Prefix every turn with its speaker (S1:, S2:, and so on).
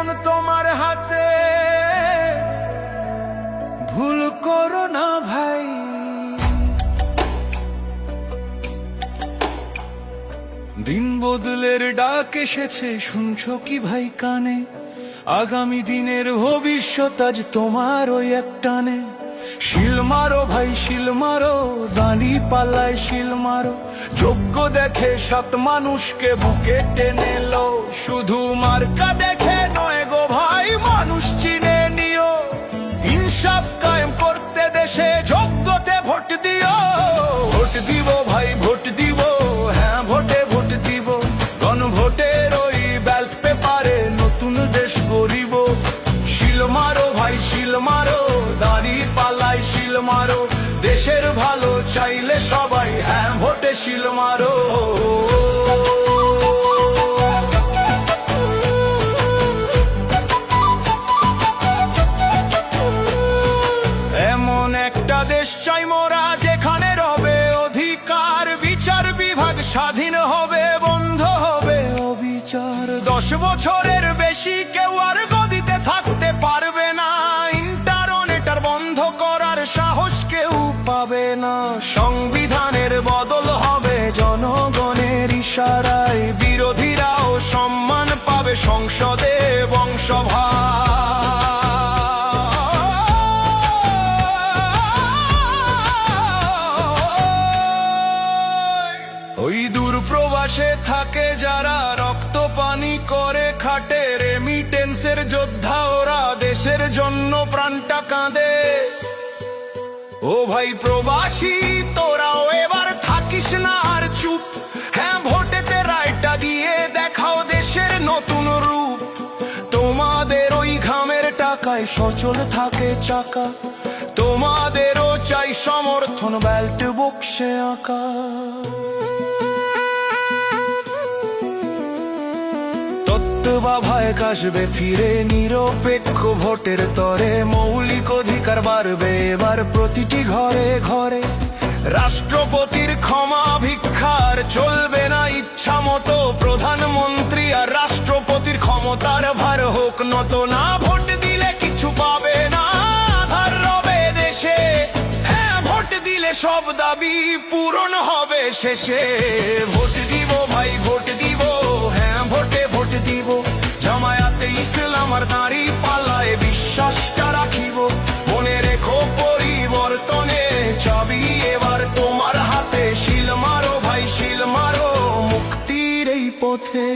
S1: এখন তোমার হাতে, ভুল করো না ভাই। দিন বদলের ডাক এসেছে, শুনছো কি ভাই কানে? আগামী দিনের ভবিষ্যৎ আজ তোমার ওই এক টানে। শিল মারো ভাই শিল মারো, দাঁড়ি পাল্লায় শিল মারো। যোগ্য দেখে সাত মানুষকে বুকে টেনে লো, শুধু মার্কা দেখে নয় গো ভাই, মানুষ চিনে নিও। ইনসাফ কায়েম করতে দেশে যোগ্যতে ভোট দিও। ভোট দিব ভাই ভোট দিব, হ্যাঁ ভোটে ভোট দিব। গণভোটের ওই ব্যালট পেপারে নতুন দেশ গড়িব। শিল মারো ভাই শিল মারো, দাঁড়ি পাল্লায় শিল মারো। দেশের ভালো চাইলে সবাই হ্যাঁ ভোটে শিল মারো। এমন একটা দেশ চাই মোরা, যেখানে রবে অধিকার, বিচার বিভাগ স্বাধীন হবে, বন্ধ হবে অবিচার। 10 বছরের বেশি কেউ আর গদিতে থাকতে পারবে না, ইন্টারনেট আর বন্ধ করার সাহস কেউ পাবে না। সংবিধানের বদল হবে জনগণের ইশারায়, বিরোধীরাও সম্মান পাবে সংসদে বংশভার। ওই দূর প্রবাসে থাকে যারা, রক্ত পানি করে খাটে, রেমিটেন্সের যোদ্ধা ওরা, দেশের জন্য প্রাণটা কাঁদে। ও ভাই প্রবাসী তোরাও এবার থাকিস না আর চুপ, হ্যাঁ ভোটেতে রায়টা দিয়ে দেখাও দেশের নতুন রূপ। তোমাদের ওই ঘামের টাকায় সচল থাকে চাকা, তোমাদেরও চাই সমর্থন ব্যালট বক্সে আঁকা। তত্ত্বাবধায়ক আসবে ফিরে, নিরপেক্ষ ভোটের তরে, মৌলিক অধিকার বাড়বে এবার প্রতিটি ঘরে ঘরে। রাষ্ট্রপতির ক্ষমা ভিক্ষার চলবে না ইচ্ছা মতো, প্রধানমন্ত্রী আর রাষ্ট্রপতির ক্ষমতার ভার হোক নত না। ভোট দিলে কিছু পাবে না, আধার রবে দেশে, হ্যাঁ ভোট দিলে সব দাবি পূরণ হবে শেষে। ভোট দিব ভাই ভোট দিব, হ্যাঁ ভোটে ভোট দিব। জামায়াতে ইসলাম আর দাঁড়ি পাল্লায় বিশ্বাসটা রাখিব। মনে রেখো পরিবর্তনে চাবি এবার তোমার হাতে। শিল মারো ভাই শিল মারো, মুক্তির এই পথে।